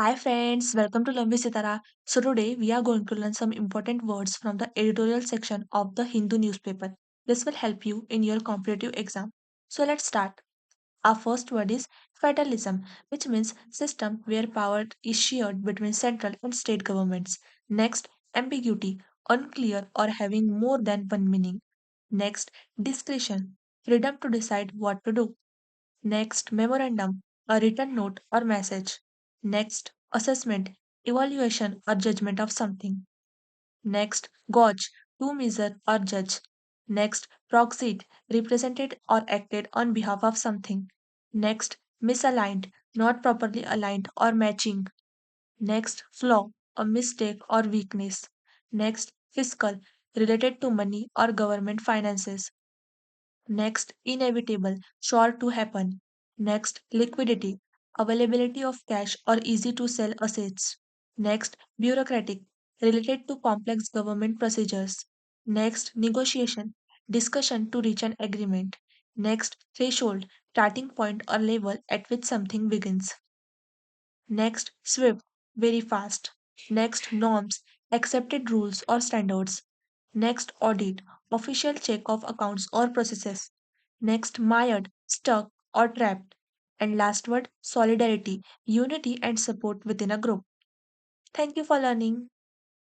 Hi friends, welcome to Sitara. So today we are going to learn some important words from the editorial section of the Hindu newspaper. This will help you in your competitive exam. So let's start. Our first word is federalism, which means system where power is shared between central and state governments. Next, ambiguity, unclear or having more than one meaning. Next, discretion, freedom to decide what to do. Next, memorandum, a written note or message. Next, assessment, evaluation or judgment of something. Next, gauge, to measure or judge. Next, proxy, represented or acted on behalf of something. Next, misaligned, not properly aligned or matching. Next, flaw, a mistake or weakness. Next, fiscal, related to money or government finances. Next, inevitable, sure to happen. Next, liquidity, availability of cash or easy to sell assets. Next, bureaucratic, related to complex government procedures. Next, negotiation, discussion to reach an agreement. Next, threshold, starting point or level at which something begins. Next, swift, very fast. Next, norms, accepted rules or standards. Next, audit, official check of accounts or processes. Next, mired, stuck or trapped. And last word, solidarity, unity and support within a group. Thank you for learning.